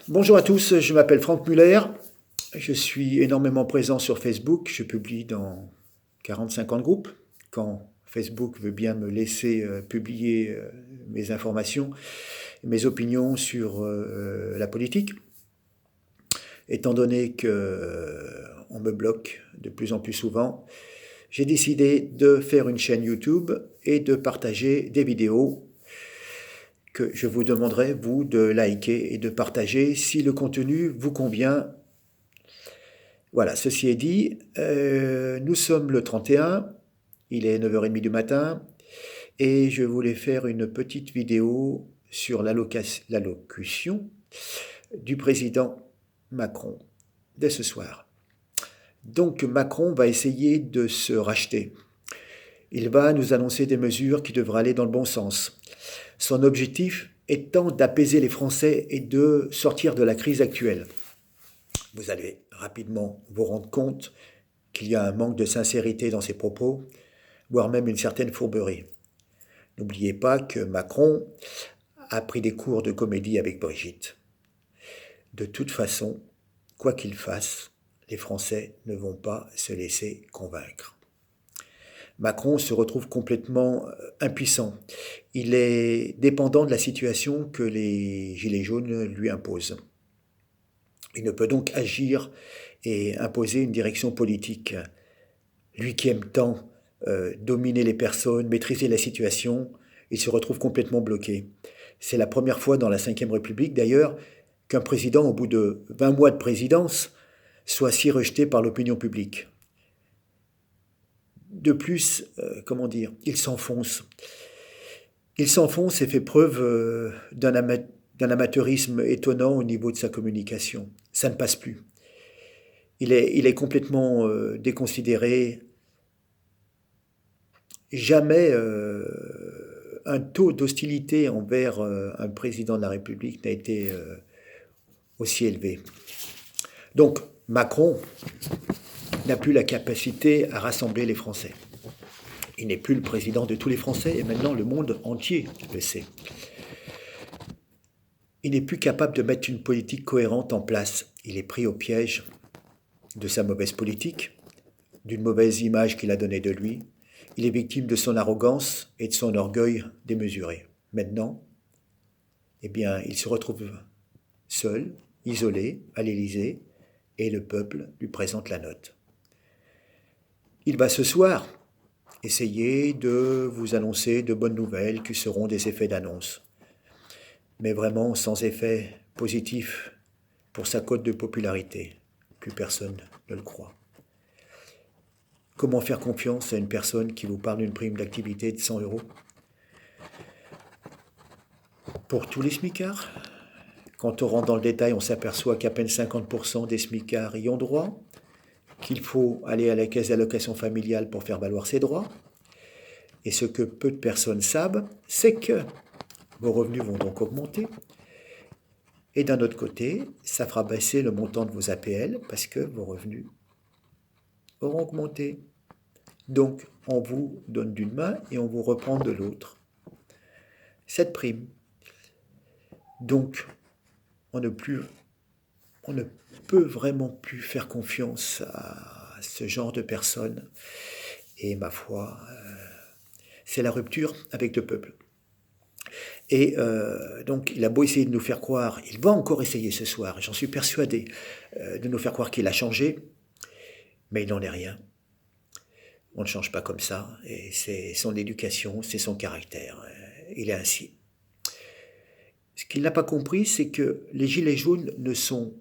Bonjour à tous, je m'appelle Franck Muller, je suis énormément présent sur Facebook, je publie dans 40-50 groupes. Quand Facebook veut bien me laisser publier mes informations, mes opinions sur la politique, étant donné qu'on me bloque de plus en plus souvent, j'ai décidé de faire une chaîne YouTube et de partager des vidéos que je vous demanderai, vous, de liker et de partager si le contenu vous convient. Voilà, ceci est dit, nous sommes le 31, il est 9h30 du matin, et je voulais faire une petite vidéo sur l'allocution du président Macron de ce soir. Donc Macron va essayer de se racheter. Il va nous annoncer des mesures qui devraient aller dans le bon sens. Son objectif étant d'apaiser les Français et de sortir de la crise actuelle. Vous allez rapidement vous rendre compte qu'il y a un manque de sincérité dans ses propos, voire même une certaine fourberie. N'oubliez pas que Macron a pris des cours de comédie avec Brigitte. De toute façon, quoi qu'il fasse, les Français ne vont pas se laisser convaincre. Macron se retrouve complètement impuissant. Il est dépendant de la situation que les Gilets jaunes lui imposent. Il ne peut donc agir et imposer une direction politique. Lui qui aime tant dominer les personnes, maîtriser la situation, il se retrouve complètement bloqué. C'est la première fois dans la Ve République, d'ailleurs, qu'un président, au bout de 20 mois de présidence, soit si rejeté par l'opinion publique. De plus, il s'enfonce. Il s'enfonce et fait preuve d'un amateurisme étonnant au niveau de sa communication. Ça ne passe plus. Il est complètement déconsidéré. Jamais un taux d'hostilité envers un président de la République n'a été aussi élevé. Donc, Macron n'a plus la capacité à rassembler les Français. Il n'est plus le président de tous les Français et maintenant le monde entier le sait. Il n'est plus capable de mettre une politique cohérente en place. Il est pris au piège de sa mauvaise politique, d'une mauvaise image qu'il a donnée de lui. Il est victime de son arrogance et de son orgueil démesuré. Maintenant, il se retrouve seul, isolé, à l'Élysée, et le peuple lui présente la note. Il va ce soir essayer de vous annoncer de bonnes nouvelles qui seront des effets d'annonce, mais vraiment sans effet positif pour sa cote de popularité. Plus personne ne le croit. Comment faire confiance à une personne qui vous parle d'une prime d'activité de 100 € pour tous les smicards? Quand on rentre dans le détail, on s'aperçoit qu'à peine 50% des smicards y ont droit, qu'il faut aller à la caisse d'allocation familiale pour faire valoir ses droits. Et ce que peu de personnes savent, c'est que vos revenus vont donc augmenter. Et d'un autre côté, ça fera baisser le montant de vos APL parce que vos revenus auront augmenté. Donc, on vous donne d'une main et on vous reprend de l'autre cette prime. Donc, on ne peut vraiment plus faire confiance à ce genre de personnes. Et ma foi, c'est la rupture avec le peuple. Et donc, il a beau essayer de nous faire croire, il va encore essayer ce soir, j'en suis persuadé, de nous faire croire qu'il a changé, mais il n'en est rien. On ne change pas comme ça, et c'est son éducation, c'est son caractère. Il est ainsi. Ce qu'il n'a pas compris, c'est que les gilets jaunes ne sont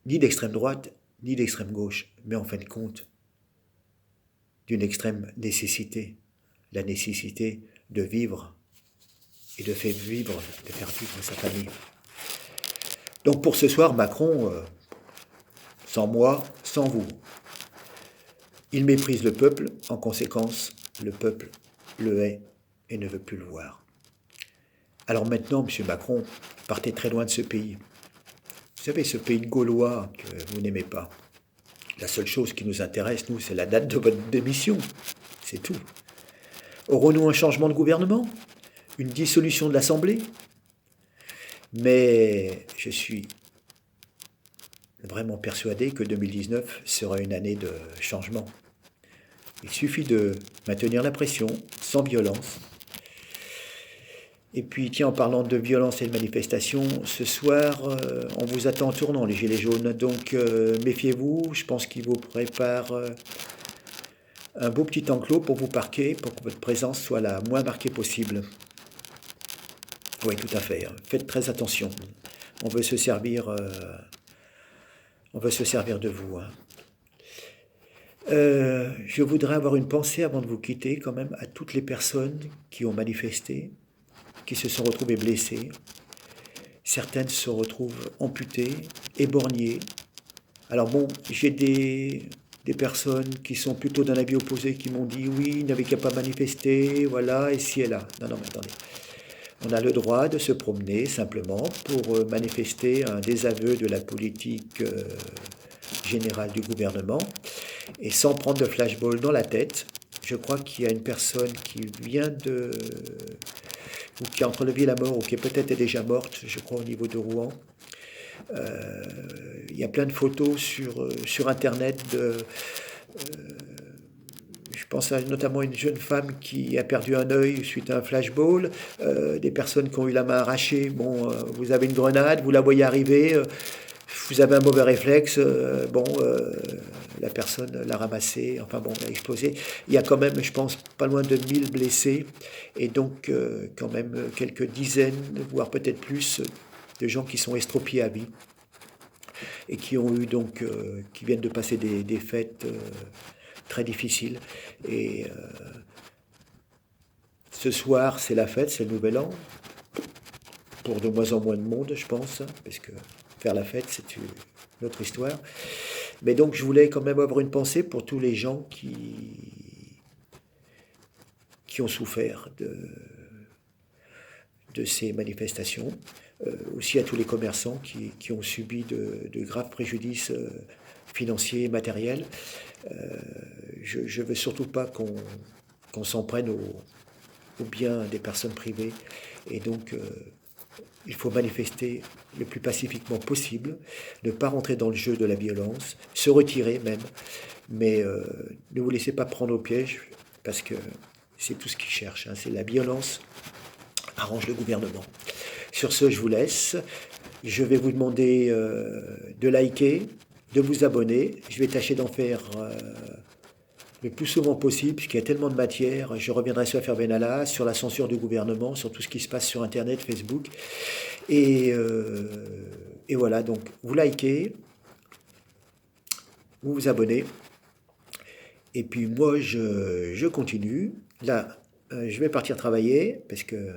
ni d'extrême droite, ni d'extrême gauche, mais en fin de compte, d'une extrême nécessité. La nécessité de vivre et de faire vivre sa famille. Donc pour ce soir, Macron, sans moi, sans vous, il méprise le peuple, en conséquence, le peuple le hait et ne veut plus le voir. Alors maintenant, M. Macron, partez très loin de ce pays. Vous savez, ce pays de Gaulois que vous n'aimez pas. La seule chose qui nous intéresse, nous, c'est la date de votre démission. C'est tout. Aurons-nous un changement de gouvernement? Une dissolution de l'Assemblée? Mais je suis vraiment persuadé que 2019 sera une année de changement. Il suffit de maintenir la pression, sans violence. Et puis, tiens, en parlant de violence et de manifestation, ce soir, on vous attend en tournant, les Gilets jaunes. Donc, méfiez-vous, je pense qu'ils vous préparent un beau petit enclos pour vous parquer, pour que votre présence soit la moins marquée possible. Oui, tout à fait. Faites très attention. On veut se servir, de vous. Je voudrais avoir une pensée avant de vous quitter, quand même, à toutes les personnes qui ont manifesté, qui se sont retrouvées blessées. Certaines se retrouvent amputées, éborgnées. Alors bon, j'ai des personnes qui sont plutôt d'un avis opposé, qui m'ont dit oui, il n'avait qu'à pas manifester, voilà, ici et là. Non, mais attendez. On a le droit de se promener simplement pour manifester un désaveu de la politique générale du gouvernement et sans prendre de flashball dans la tête. Je crois qu'il y a une personne qui vient ou qui est entre la vie et la mort, ou qui est peut-être déjà morte, je crois au niveau de Rouen. Il y a plein de photos sur Internet je pense notamment à une jeune femme qui a perdu un œil suite à un flashball, des personnes qui ont eu la main arrachée. Bon, vous avez une grenade, vous la voyez arriver, vous avez un mauvais réflexe, la personne l'a ramassée, enfin bon, elle a explosé. Il y a quand même, je pense, pas loin de 1000 blessés, et donc quand même quelques dizaines, voire peut-être plus, de gens qui sont estropiés à vie, et qui ont eu donc, qui viennent de passer des fêtes très difficiles. Et ce soir, c'est la fête, c'est le nouvel an, pour de moins en moins de monde, je pense, parce que faire la fête, c'est une autre histoire. Mais donc, je voulais quand même avoir une pensée pour tous les gens qui ont souffert de ces manifestations, aussi à tous les commerçants qui ont subi de graves préjudices financiers et matériels. Je ne veux surtout pas qu'on s'en prenne aux biens des personnes privées. Et donc, il faut manifester le plus pacifiquement possible, ne pas rentrer dans le jeu de la violence, se retirer même, mais ne vous laissez pas prendre au piège, parce que c'est tout ce qu'ils cherchent, c'est la violence arrange le gouvernement. Sur ce, je vous laisse. Je vais vous demander de liker, de vous abonner. Je vais tâcher d'en faire le plus souvent possible, puisqu'il y a tellement de matière. Je reviendrai sur l'affaire Benalla, sur la censure du gouvernement, sur tout ce qui se passe sur Internet, Facebook. Et voilà, donc vous likez, vous vous abonnez. Et puis moi, je continue. Là, je vais partir travailler, parce que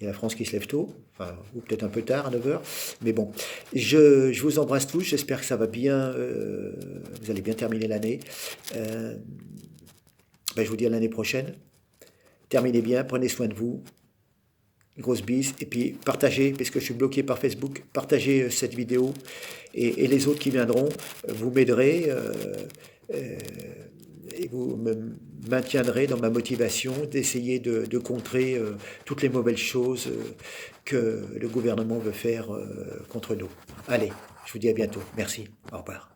il y a la France qui se lève tôt, enfin, ou peut-être un peu tard, à 9h. Mais bon, je vous embrasse tous, j'espère que ça va bien, vous allez bien terminer l'année. Je vous dis à l'année prochaine. Terminez bien, prenez soin de vous. Grosse bise. Et puis partagez, parce que je suis bloqué par Facebook, partagez cette vidéo. Et les autres qui viendront, vous m'aiderez. Et vous me maintiendrez dans ma motivation d'essayer de contrer toutes les mauvaises choses que le gouvernement veut faire contre nous. Allez, je vous dis à bientôt. Merci. Au revoir.